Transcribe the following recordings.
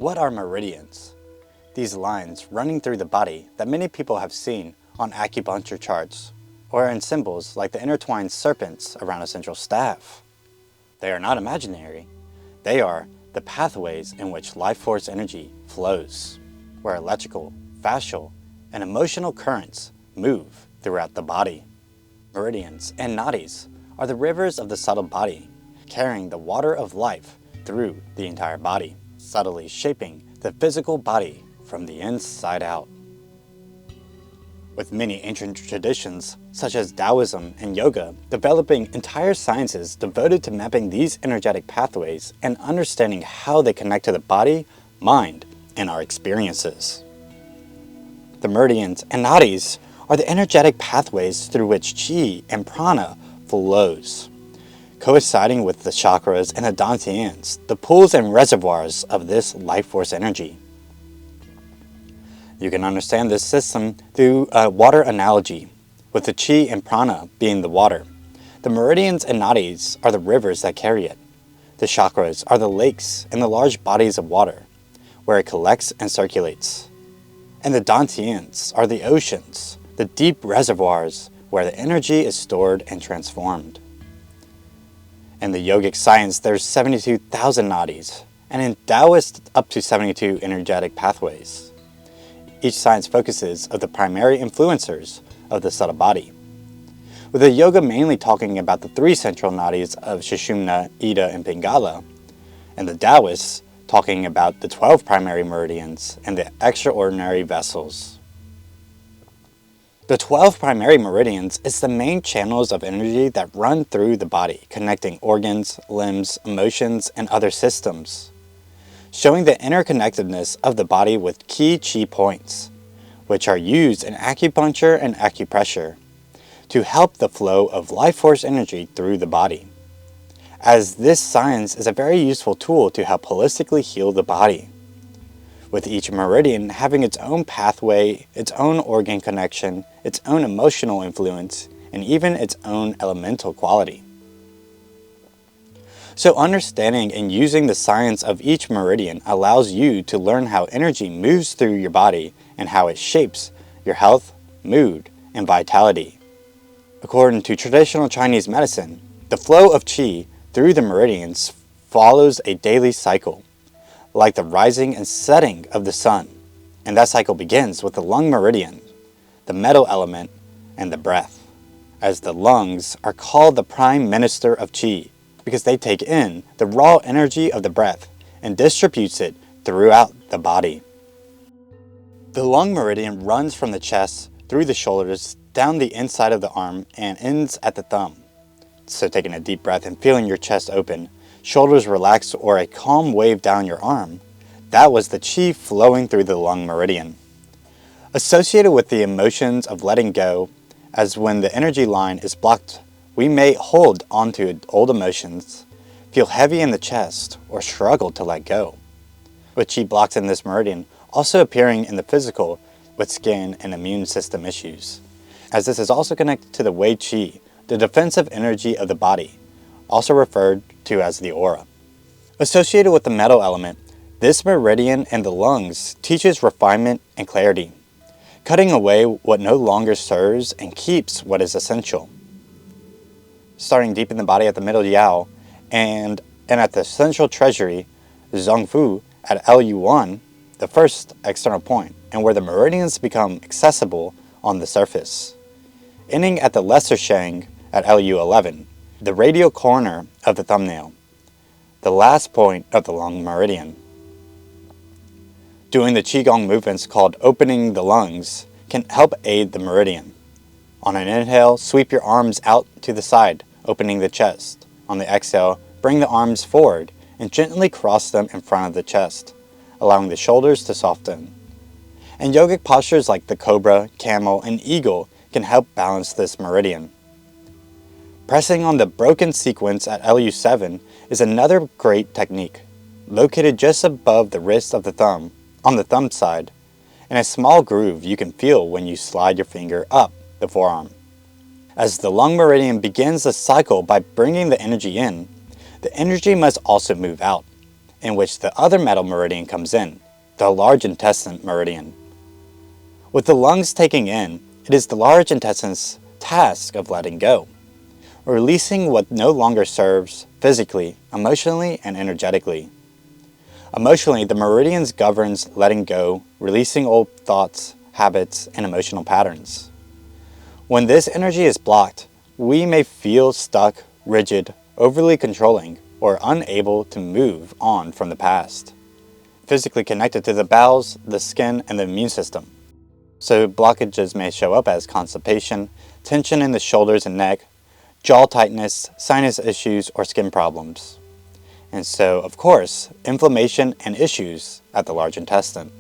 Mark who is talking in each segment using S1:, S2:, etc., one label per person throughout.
S1: What are meridians? These lines running through the body that many people have seen on acupuncture charts or in symbols like the intertwined serpents around a central staff. They are not imaginary. They are the pathways in which life force energy flows, where electrical, fascial, and emotional currents move throughout the body. Meridians and nadis are the rivers of the subtle body, carrying the water of life through the entire body, subtly shaping the physical body from the inside out. With many ancient traditions, such as Taoism and yoga, developing entire sciences devoted to mapping these energetic pathways and understanding how they connect to the body, mind, and our experiences. The meridians and nadis are the energetic pathways through which qi and prana flows, coinciding with the chakras and the dantians, the pools and reservoirs of this life force energy. You can understand this system through a water analogy, with the qi and prana being the water. The meridians and nadis are the rivers that carry it. The chakras are the lakes and the large bodies of water, where it collects and circulates. And the dantians are the oceans, the deep reservoirs where the energy is stored and transformed. In the yogic science, there's 72,000 nadis, and in Taoist, up to 72 energetic pathways. Each science focuses on the primary influencers of the subtle body, with the yoga mainly talking about the 3 central nadis of Sushumna, Ida, and Pingala, and the Taoists talking about the 12 primary meridians and the extraordinary vessels. The 12 primary meridians is the main channels of energy that run through the body, connecting organs, limbs, emotions, and other systems, showing the interconnectedness of the body with key qi points, which are used in acupuncture and acupressure to help the flow of life force energy through the body, as this science is a very useful tool to help holistically heal the body, with each meridian having its own pathway, its own organ connection, its own emotional influence, and even its own elemental quality. So understanding and using the science of each meridian allows you to learn how energy moves through your body and how it shapes your health, mood, and vitality. According to traditional Chinese medicine, the flow of qi through the meridians follows a daily cycle, like the rising and setting of the sun, and that cycle begins with the lung meridian, the metal element, and the breath, as the lungs are called the prime minister of qi, because they take in the raw energy of the breath and distributes it throughout the body. The lung meridian runs from the chest through the shoulders down the inside of the arm and ends at the thumb. So taking a deep breath and feeling your chest open, shoulders relax, or a calm wave down your arm, that was the qi flowing through the lung meridian. Associated with the emotions of letting go, as when the energy line is blocked, we may hold onto old emotions, feel heavy in the chest, or struggle to let go, with qi blocks in this meridian also appearing in the physical with skin and immune system issues, as this is also connected to the wei qi, the defensive energy of the body, also referred to as the aura. Associated with the metal element, this meridian and the lungs teaches refinement and clarity, cutting away what no longer serves and keeps what is essential. Starting deep in the body at the middle yao, and at the central treasury, zongfu, at LU1, the first external point, and where the meridians become accessible on the surface. Ending at the lesser shang at LU11, the radial corner of the thumbnail, the last point of the lung meridian. Doing the qigong movements called opening the lungs can help aid the meridian. On an inhale, sweep your arms out to the side, opening the chest. On the exhale, bring the arms forward and gently cross them in front of the chest, allowing the shoulders to soften. And yogic postures like the cobra, camel, and eagle can help balance this meridian. Pressing on the broken sequence at LU7 is another great technique, located just above the wrist of the thumb, on the thumb side, and a small groove you can feel when you slide your finger up the forearm. As the lung meridian begins the cycle by bringing the energy in, the energy must also move out, in which the other metal meridian comes in, the large intestine meridian. With the lungs taking in, it is the large intestine's task of letting go, releasing what no longer serves physically, emotionally, and energetically. Emotionally, the meridians governs letting go, releasing old thoughts, habits, and emotional patterns. When this energy is blocked, we may feel stuck, rigid, overly controlling, or unable to move on from the past. Physically connected to the bowels, the skin, and the immune system. So blockages may show up as constipation, tension in the shoulders and neck, jaw tightness, sinus issues, or skin problems. And so, of course, inflammation and issues at the large intestine.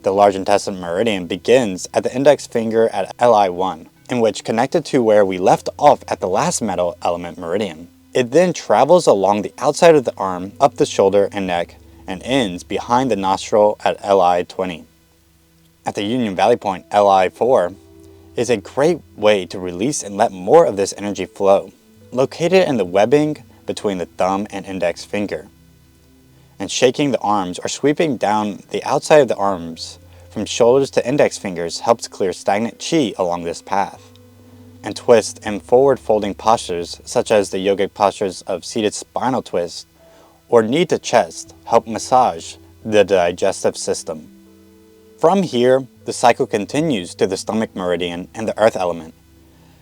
S1: The large intestine meridian begins at the index finger at LI1, in which connected to where we left off at the last metal element meridian. It then travels along the outside of the arm, up the shoulder and neck, and ends behind the nostril at LI20. At the Union Valley Point, LI4, is a great way to release and let more of this energy flow, located in the webbing between the thumb and index finger. And shaking the arms or sweeping down the outside of the arms from shoulders to index fingers helps clear stagnant chi along this path. And twist and forward folding postures such as the yogic postures of seated spinal twist or knee to chest help massage the digestive system. From here, the cycle continues to the stomach meridian and the earth element,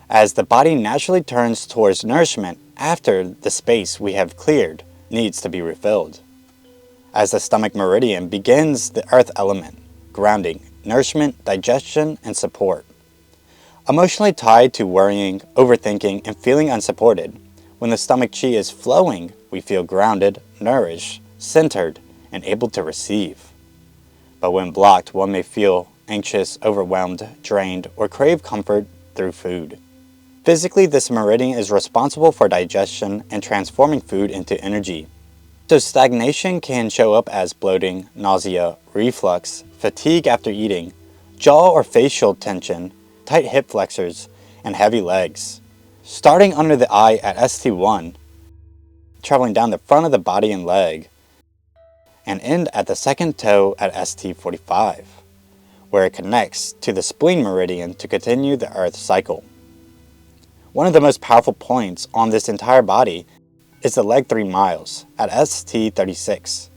S1: as the body naturally turns towards nourishment after the space we have cleared needs to be refilled. As the stomach meridian begins the earth element, grounding, nourishment, digestion, and support. Emotionally tied to worrying, overthinking, and feeling unsupported, when the stomach chi is flowing, we feel grounded, nourished, centered, and able to receive. But when blocked, one may feel anxious, overwhelmed, drained, or crave comfort through food. Physically, this meridian is responsible for digestion and transforming food into energy. So stagnation can show up as bloating, nausea, reflux, fatigue after eating, jaw or facial tension, tight hip flexors, and heavy legs. Starting under the eye at ST1, traveling down the front of the body and leg, and end at the second toe at ST45, where it connects to the spleen meridian to continue the earth cycle. One of the most powerful points on this entire body is the leg 3 miles at ST36,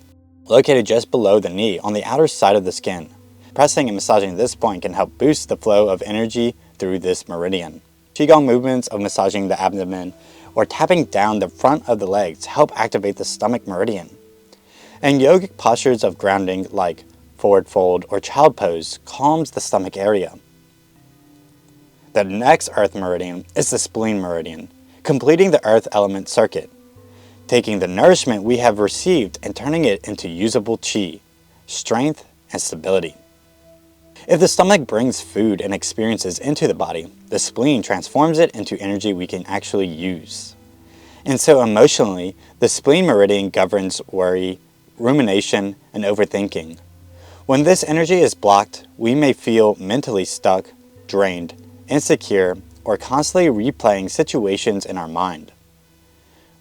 S1: located just below the knee on the outer side of the skin. Pressing and massaging this point can help boost the flow of energy through this meridian. Qigong movements of massaging the abdomen or tapping down the front of the legs help activate the stomach meridian. And yogic postures of grounding like forward fold or child pose calms the stomach area. The next earth meridian is the spleen meridian, completing the earth element circuit, taking the nourishment we have received and turning it into usable chi, strength, and stability. If the stomach brings food and experiences into the body, the spleen transforms it into energy we can actually use. And so emotionally, the spleen meridian governs worry, rumination, and overthinking. When this energy is blocked, we may feel mentally stuck, drained, insecure, or constantly replaying situations in our mind.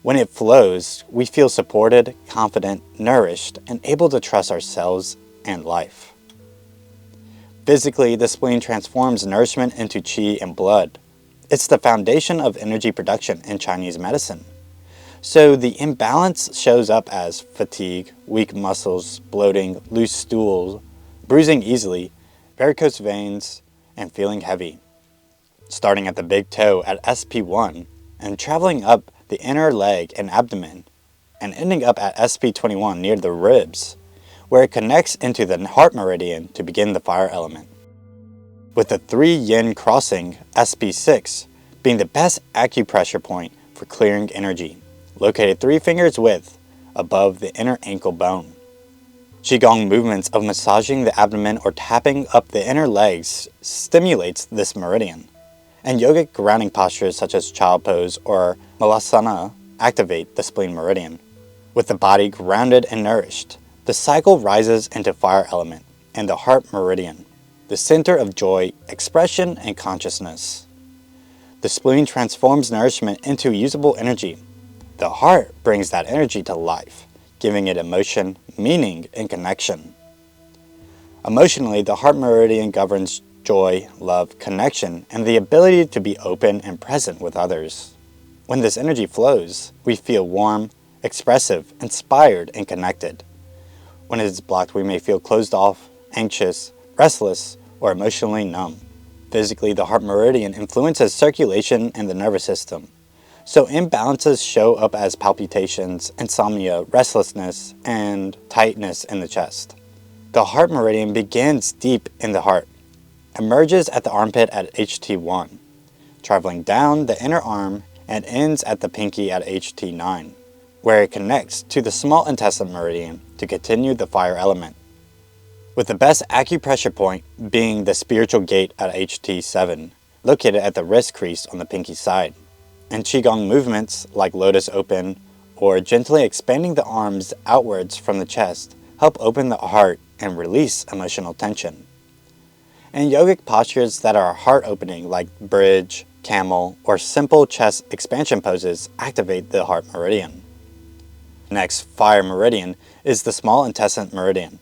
S1: When it flows, we feel supported, confident, nourished, and able to trust ourselves and life. Physically, the spleen transforms nourishment into qi and blood. It's the foundation of energy production in Chinese medicine. So the imbalance shows up as fatigue, weak muscles, bloating, loose stools, bruising easily, varicose veins, and feeling heavy. Starting at the big toe at SP1 and traveling up the inner leg and abdomen, and ending up at SP21 near the ribs, where it connects into the heart meridian to begin the fire element. With the 3 yin crossing, SP6, being the best acupressure point for clearing energy, located 3 fingers width above the inner ankle bone. Qigong movements of massaging the abdomen or tapping up the inner legs stimulates this meridian. And yogic grounding postures such as child pose or malasana activate the spleen meridian. With the body grounded and nourished, the cycle rises into fire element and the heart meridian, the center of joy, expression, and consciousness. The spleen transforms nourishment into usable energy. The heart brings that energy to life, giving it emotion, meaning, and connection. Emotionally, the heart meridian governs joy, love, connection, and the ability to be open and present with others. When this energy flows, we feel warm, expressive, inspired, and connected. When it is blocked, we may feel closed off, anxious, restless, or emotionally numb. Physically, the heart meridian influences circulation and the nervous system. So imbalances show up as palpitations, insomnia, restlessness, and tightness in the chest. The heart meridian begins deep in the heart, emerges at the armpit at HT1, traveling down the inner arm and ends at the pinky at HT9, where it connects to the small intestine meridian to continue the fire element, with the best acupressure point being the spiritual gate at HT7, located at the wrist crease on the pinky side. And Qigong movements like lotus open or gently expanding the arms outwards from the chest help open the heart and release emotional tension. And yogic postures that are heart opening like bridge, camel, or simple chest expansion poses activate the heart meridian. Next, fire meridian is the small intestine meridian.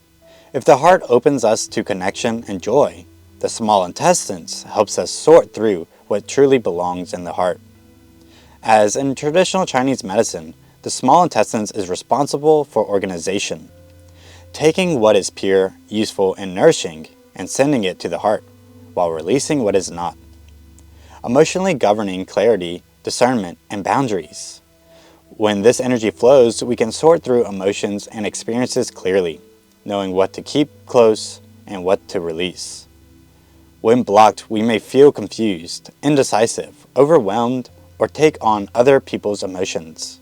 S1: If the heart opens us to connection and joy, the small intestines helps us sort through what truly belongs in the heart. As in traditional Chinese medicine, the small intestines is responsible for organization, taking what is pure, useful, and nourishing and sending it to the heart, while releasing what is not. Emotionally governing clarity, discernment, and boundaries. When this energy flows, we can sort through emotions and experiences clearly, knowing what to keep close and what to release. When blocked, we may feel confused, indecisive, overwhelmed, or take on other people's emotions.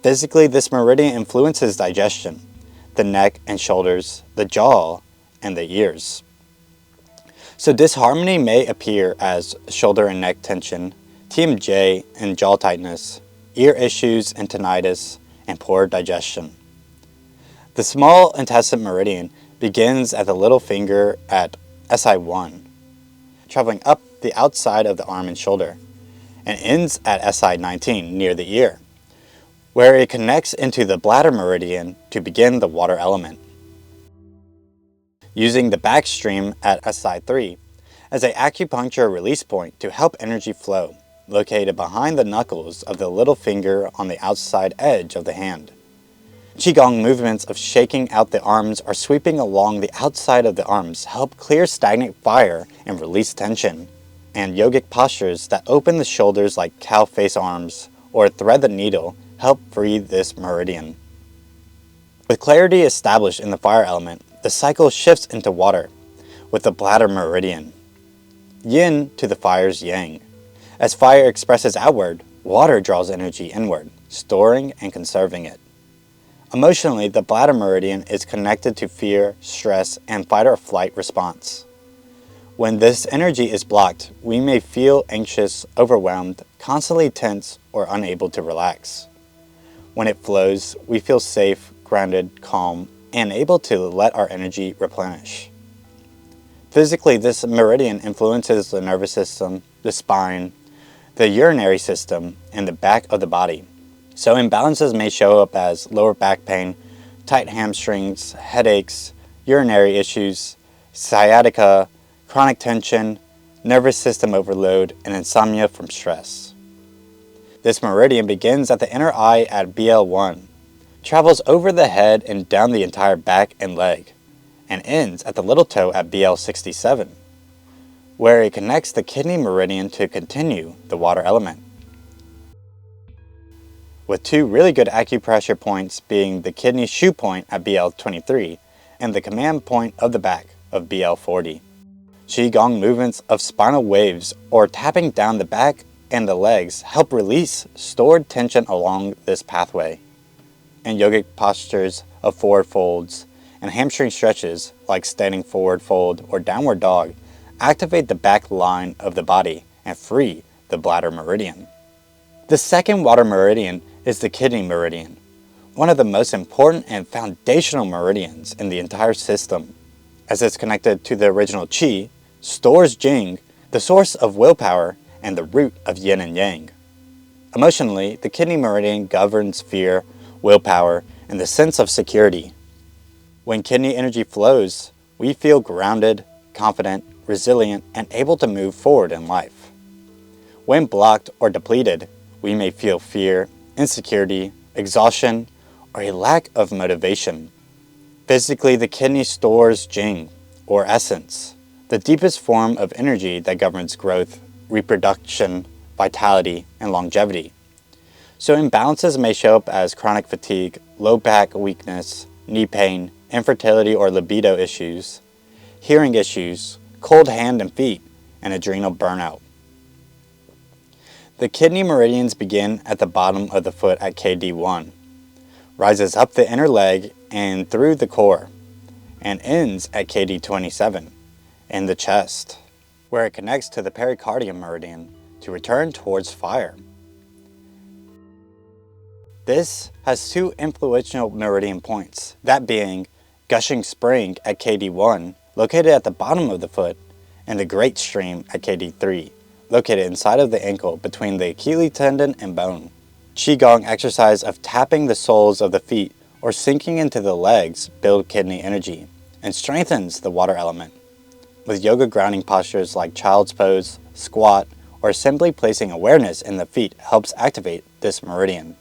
S1: Physically, this meridian influences digestion, the neck and shoulders, the jaw, and the ears. So disharmony may appear as shoulder and neck tension, TMJ and jaw tightness, ear issues and tinnitus, and poor digestion. The small intestine meridian begins at the little finger at SI1, traveling up the outside of the arm and shoulder, and ends at SI19 near the ear, where it connects into the bladder meridian to begin the water element. Using the backstream at SI3 as an acupuncture release point to help energy flow, located behind the knuckles of the little finger on the outside edge of the hand. Qigong movements of shaking out the arms or sweeping along the outside of the arms help clear stagnant fire and release tension. And yogic postures that open the shoulders like cow face arms or thread the needle help free this meridian. With clarity established in the fire element, the cycle shifts into water, with the bladder meridian. Yin to the fire's yang. As fire expresses outward, water draws energy inward, storing and conserving it. Emotionally, the bladder meridian is connected to fear, stress, and fight or flight response. When this energy is blocked, we may feel anxious, overwhelmed, constantly tense, or unable to relax. When it flows, we feel safe, grounded, calm, and able to let our energy replenish. Physically, this meridian influences the nervous system, the spine, the urinary system, and the back of the body. So imbalances may show up as lower back pain, tight hamstrings, headaches, urinary issues, sciatica, chronic tension, nervous system overload, and insomnia from stress. This meridian begins at the inner eye at BL1, travels over the head and down the entire back and leg, and ends at the little toe at BL67, where it connects the kidney meridian to continue the water element. With two really good acupressure points being the kidney shoe point at BL23 and the command point of the back of BL40. Qigong movements of spinal waves or tapping down the back and the legs help release stored tension along this pathway. And yogic postures of forward folds and hamstring stretches like standing forward fold or downward dog activate the back line of the body and free the bladder meridian. The second water meridian is the kidney meridian, one of the most important and foundational meridians in the entire system, as it's connected to the original qi, stores jing, the source of willpower, and the root of yin and yang. Emotionally, the kidney meridian governs fear, willpower, and the sense of security. When kidney energy flows, we feel grounded, confident, resilient, and able to move forward in life. When blocked or depleted, we may feel fear, insecurity, exhaustion, or a lack of motivation. Physically, the kidney stores Jing, or essence, the deepest form of energy that governs growth, reproduction, vitality, and longevity. So imbalances may show up as chronic fatigue, low back weakness, knee pain, infertility or libido issues, hearing issues, cold hand and feet, and adrenal burnout. The kidney meridians begin at the bottom of the foot at KD1, rises up the inner leg and through the core, and ends at KD27 in the chest, where it connects to the pericardium meridian to return towards fire. This has two influential meridian points, that being Gushing Spring at KD1, located at the bottom of the foot, and the Great Stream at KD3, located inside of the ankle between the Achilles tendon and bone. Qigong exercise of tapping the soles of the feet or sinking into the legs build kidney energy and strengthens the water element. With yoga grounding postures like child's pose, squat, or simply placing awareness in the feet helps activate this meridian.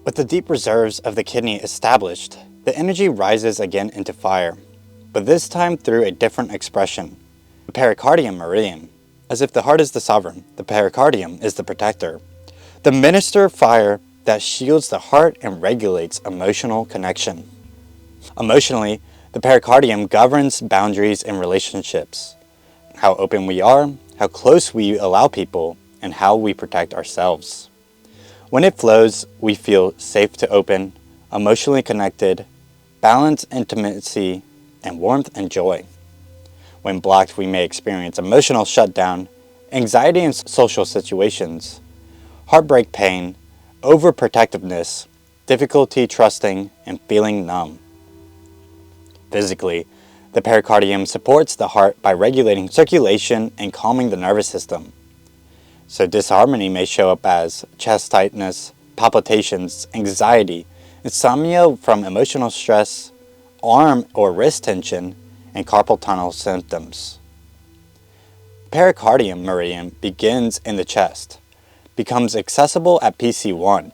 S1: With the deep reserves of the kidney established, the energy rises again into fire, but this time through a different expression, the pericardium meridian. As if the heart is the sovereign, the pericardium is the protector, the minister of fire that shields the heart and regulates emotional connection. Emotionally, the pericardium governs boundaries in relationships, how open we are, how close we allow people, and how we protect ourselves. When it flows, we feel safe to open, emotionally connected, balance, intimacy, and warmth and joy. When blocked, we may experience emotional shutdown, anxiety in social situations, heartbreak pain, overprotectiveness, difficulty trusting, and feeling numb. Physically, the pericardium supports the heart by regulating circulation and calming the nervous system. So disharmony may show up as chest tightness, palpitations, anxiety, insomnia from emotional stress, arm or wrist tension, and carpal tunnel symptoms. Pericardium meridian begins in the chest, becomes accessible at PC1,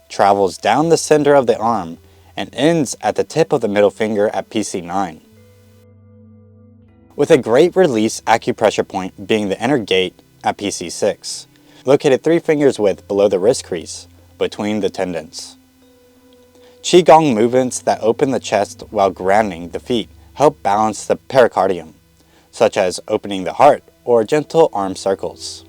S1: travels down the center of the arm, and ends at the tip of the middle finger at PC9. With a great release acupressure point being the inner gate at PC6, located 3 fingers width below the wrist crease, between the tendons. Qigong movements that open the chest while grounding the feet help balance the pericardium, such as opening the heart or gentle arm circles.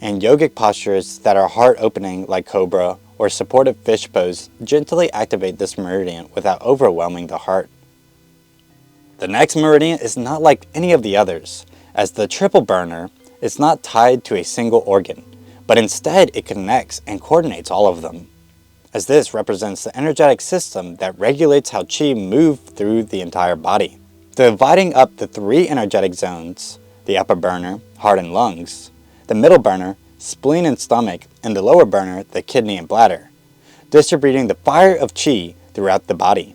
S1: And yogic postures that are heart opening like cobra or supportive fish pose gently activate this meridian without overwhelming the heart. The next meridian is not like any of the others, as the triple burner is not tied to a single organ, but instead it connects and coordinates all of them, as this represents the energetic system that regulates how qi moves through the entire body. Dividing up the 3 energetic zones, the upper burner, heart and lungs, the middle burner, spleen and stomach, and the lower burner, the kidney and bladder, distributing the fire of qi throughout the body.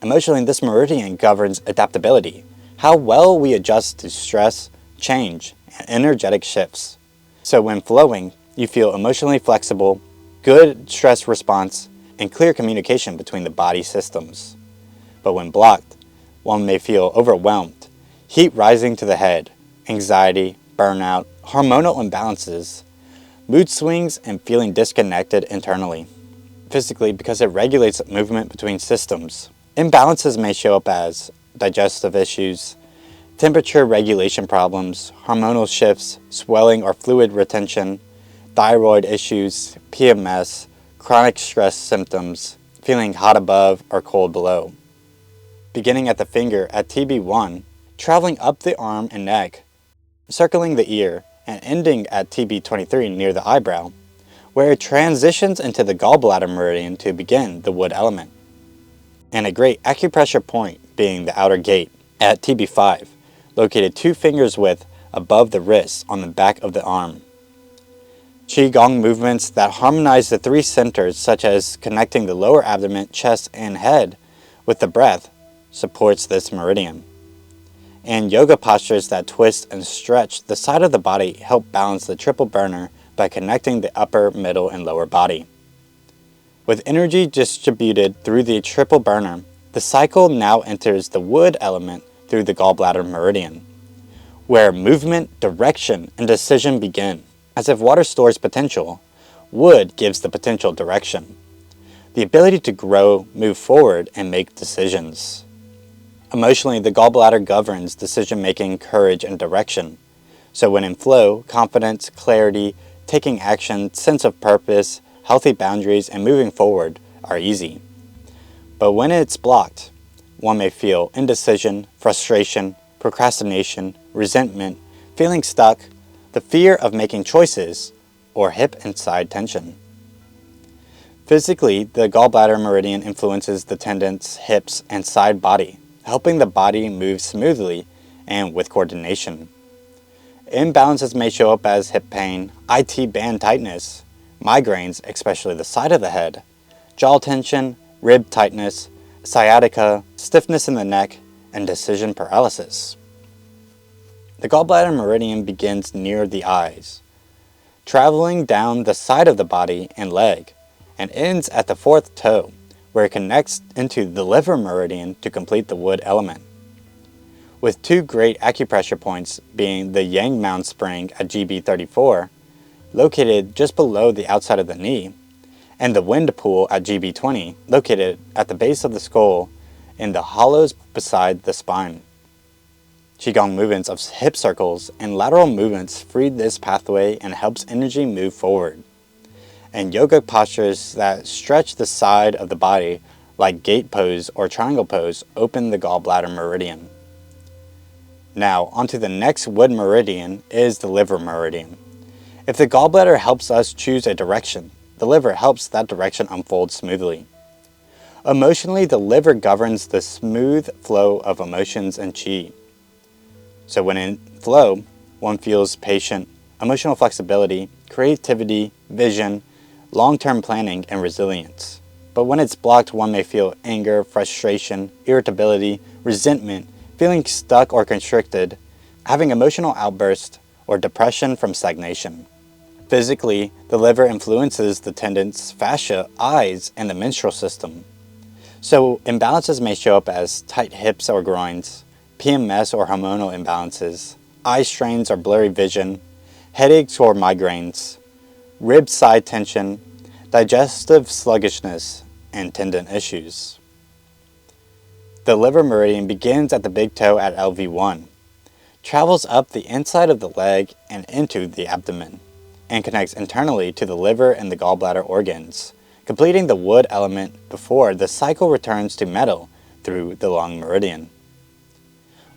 S1: Emotionally, this meridian governs adaptability, how well we adjust to stress, change, and energetic shifts. So when flowing, you feel emotionally flexible, good stress response, and clear communication between the body systems. But when blocked, one may feel overwhelmed, heat rising to the head, anxiety, burnout, hormonal imbalances, mood swings, and feeling disconnected internally. Physically, because it regulates movement between systems. Imbalances may show up as digestive issues, temperature regulation problems, hormonal shifts, swelling or fluid retention, thyroid issues, PMS, chronic stress symptoms, feeling hot above or cold below. Beginning at the finger at TB1, traveling up the arm and neck, circling the ear, and ending at TB23 near the eyebrow, where it transitions into the gallbladder meridian to begin the wood element. And a great acupressure point being the outer gate at TB5, located 2 fingers width above the wrist on the back of the arm. Qigong movements that harmonize the three centers, such as connecting the lower abdomen, chest, and head with the breath, supports this meridian. And yoga postures that twist and stretch the side of the body help balance the triple burner by connecting the upper, middle, and lower body. With energy distributed through the triple burner, the cycle now enters the wood element through the gallbladder meridian, where movement, direction, and decision begin. As if water stores potential, wood gives the potential direction, the ability to grow, move forward, and make decisions. Emotionally, the gallbladder governs decision-making, courage, and direction. So when in flow, confidence, clarity, taking action, sense of purpose, healthy boundaries, and moving forward are easy. But when it's blocked, one may feel indecision, frustration, procrastination, resentment, feeling stuck, the fear of making choices, or hip and side tension. Physically, the gallbladder meridian influences the tendons, hips, and side body, helping the body move smoothly and with coordination. Imbalances may show up as hip pain, IT band tightness, migraines, especially the side of the head, jaw tension, rib tightness, sciatica, stiffness in the neck, and decision paralysis. The gallbladder meridian begins near the eyes, traveling down the side of the body and leg, and ends at the fourth toe, where it connects into the liver meridian to complete the wood element. With two great acupressure points being the Yang Mound Spring at GB34, located just below the outside of the knee, and the Wind Pool at GB20, located at the base of the skull in the hollows beside the spine. Qigong movements of hip circles and lateral movements free this pathway and helps energy move forward. And yoga postures that stretch the side of the body, like gate pose or triangle pose, open the gallbladder meridian. Now, onto the next wood meridian is the liver meridian. If the gallbladder helps us choose a direction, the liver helps that direction unfold smoothly. Emotionally, the liver governs the smooth flow of emotions and qi. So when in flow, one feels patient, emotional flexibility, creativity, vision, long-term planning, and resilience. But when it's blocked, one may feel anger, frustration, irritability, resentment, feeling stuck or constricted, having emotional outbursts, or depression from stagnation. Physically, the liver influences the tendons, fascia, eyes, and the menstrual system. So imbalances may show up as tight hips or groins, PMS or hormonal imbalances, eye strains or blurry vision, headaches or migraines, rib side tension, digestive sluggishness, and tendon issues. The liver meridian begins at the big toe at LV1, travels up the inside of the leg and into the abdomen, and connects internally to the liver and the gallbladder organs, completing the wood element before the cycle returns to metal through the lung meridian.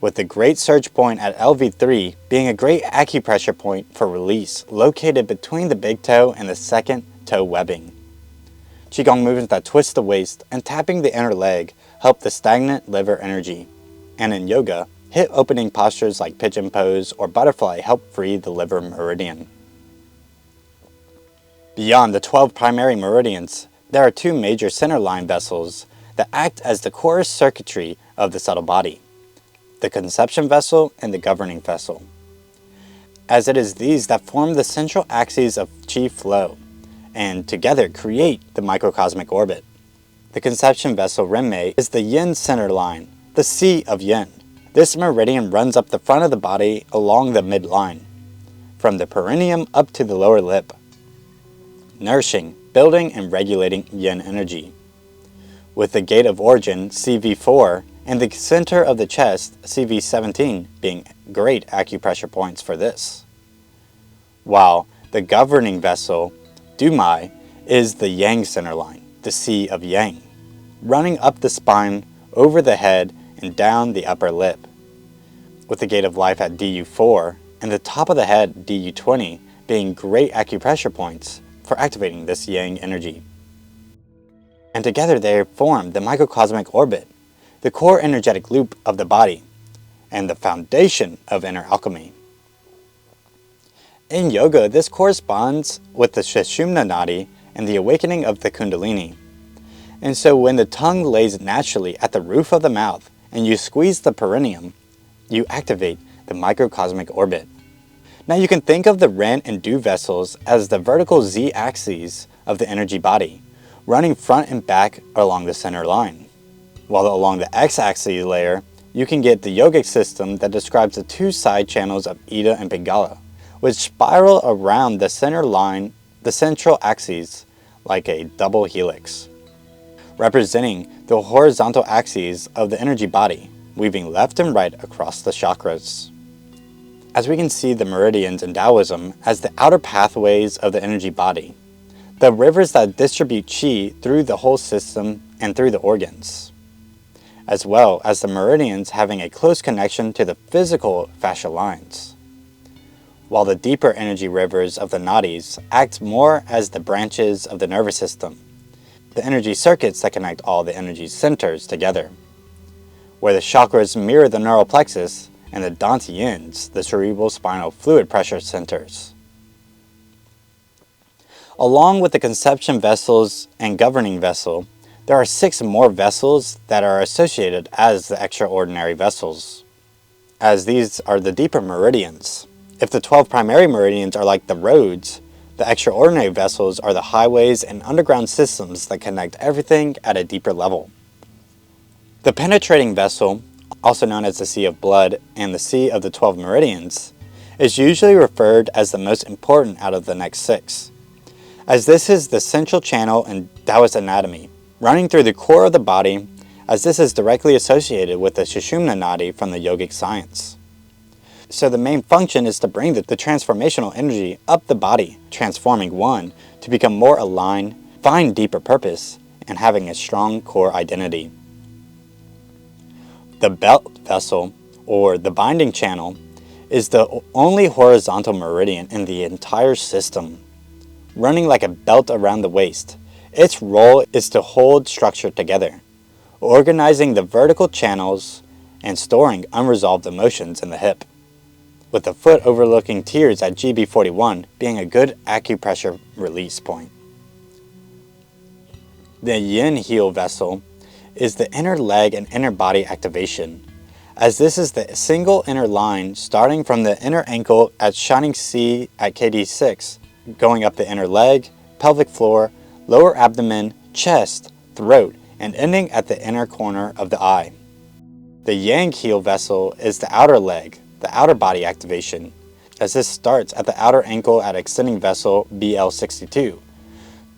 S1: With the great surge point at LV3 being a great acupressure point for release located between the big toe and the second toe webbing. Qigong movements that twist the waist and tapping the inner leg help the stagnant liver energy. And in yoga, hip opening postures like pigeon pose or butterfly help free the liver meridian. Beyond the 12 primary meridians, there are two major center line vessels that act as the core circuitry of the subtle body: the conception vessel and the governing vessel, as it is these that form the central axes of qi flow, and together create the microcosmic orbit. The conception vessel Renmei is the yin center line, the sea of yin. This meridian runs up the front of the body along the midline, from the perineum up to the lower lip, nourishing, building, and regulating yin energy. With the gate of origin, CV4, and the center of the chest, CV17, being great acupressure points for this. While the governing vessel, Dumai, is the yang center line, the sea of yang, running up the spine, over the head, and down the upper lip. With the gate of life at DU4, and the top of the head, DU20, being great acupressure points for activating this yang energy. And together they form the microcosmic orbit, the core energetic loop of the body, and the foundation of inner alchemy. In yoga, this corresponds with the Sushumna Nadi and the awakening of the Kundalini. And so when the tongue lays naturally at the roof of the mouth and you squeeze the perineum, you activate the microcosmic orbit. Now you can think of the Ren and Du vessels as the vertical z-axes of the energy body, running front and back along the center line. While along the x-axis layer, you can get the yogic system that describes the two side channels of Ida and Pingala, which spiral around the center line, the central axis, like a double helix, representing the horizontal axes of the energy body, weaving left and right across the chakras. As we can see the meridians in Taoism as the outer pathways of the energy body, the rivers that distribute qi through the whole system and through the organs, as well as the meridians having a close connection to the physical fascial lines, while the deeper energy rivers of the nadis act more as the branches of the nervous system, the energy circuits that connect all the energy centers together, where the chakras mirror the neural plexus and the dantians, the cerebral spinal fluid pressure centers. Along with the conception vessels and governing vessel, there are 6 more vessels that are associated as the extraordinary vessels, as these are the deeper meridians. If the 12 primary meridians are like the roads, the extraordinary vessels are the highways and underground systems that connect everything at a deeper level. The penetrating vessel, also known as the Sea of Blood and the Sea of the 12 Meridians, is usually referred as the most important out of the next 6, as this is the central channel in Taoist anatomy, running through the core of the body, as this is directly associated with the Sushumna Nadi from the yogic science. So the main function is to bring the transformational energy up the body, transforming one to become more aligned, find deeper purpose, and having a strong core identity. The belt vessel, or the binding channel, is the only horizontal meridian in the entire system, running like a belt around the waist. Its role is to hold structure together, organizing the vertical channels and storing unresolved emotions in the hip, with the foot overlooking tears at GB41 being a good acupressure release point. The yin heel vessel is the inner leg and inner body activation, as this is the single inner line starting from the inner ankle at Shining Sea at KD6, going up the inner leg, pelvic floor, lower abdomen, chest, throat, and ending at the inner corner of the eye. The yang heel vessel is the outer leg, the outer body activation, as this starts at the outer ankle at extending vessel BL62,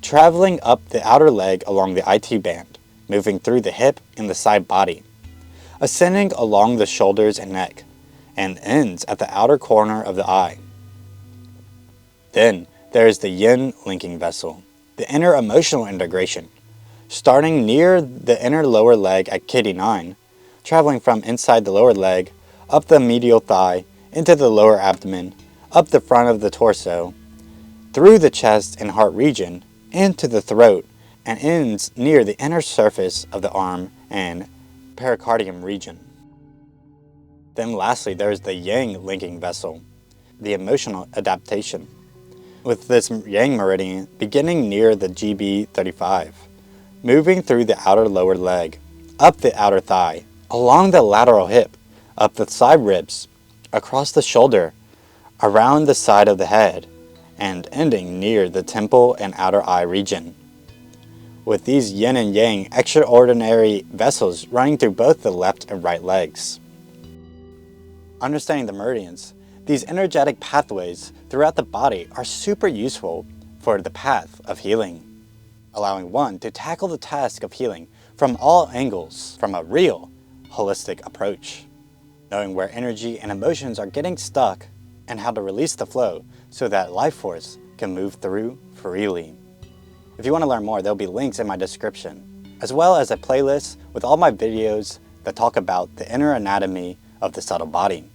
S1: traveling up the outer leg along the IT band, moving through the hip and the side body, ascending along the shoulders and neck, and ends at the outer corner of the eye. Then there is the yin linking vessel, the inner emotional integration, starting near the inner lower leg at KD9, traveling from inside the lower leg, up the medial thigh, into the lower abdomen, up the front of the torso, through the chest and heart region, into the throat, and ends near the inner surface of the arm and pericardium region. Then lastly, there is the yang linking vessel, the emotional adaptation, with this yang meridian beginning near the GB35, moving through the outer lower leg, up the outer thigh, along the lateral hip, up the side ribs, across the shoulder, around the side of the head, and ending near the temple and outer eye region, with these yin and yang extraordinary vessels running through both the left and right legs. Understanding the meridians, these energetic pathways throughout the body are super useful for the path of healing, allowing one to tackle the task of healing from all angles from a real, holistic approach, knowing where energy and emotions are getting stuck and how to release the flow so that life force can move through freely. If you want to learn more, there'll be links in my description, as well as a playlist with all my videos that talk about the inner anatomy of the subtle body.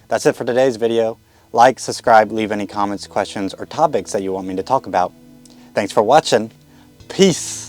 S1: That's it for today's video. Like, subscribe, leave any comments, questions, or topics that you want me to talk about. Thanks for watching. Peace.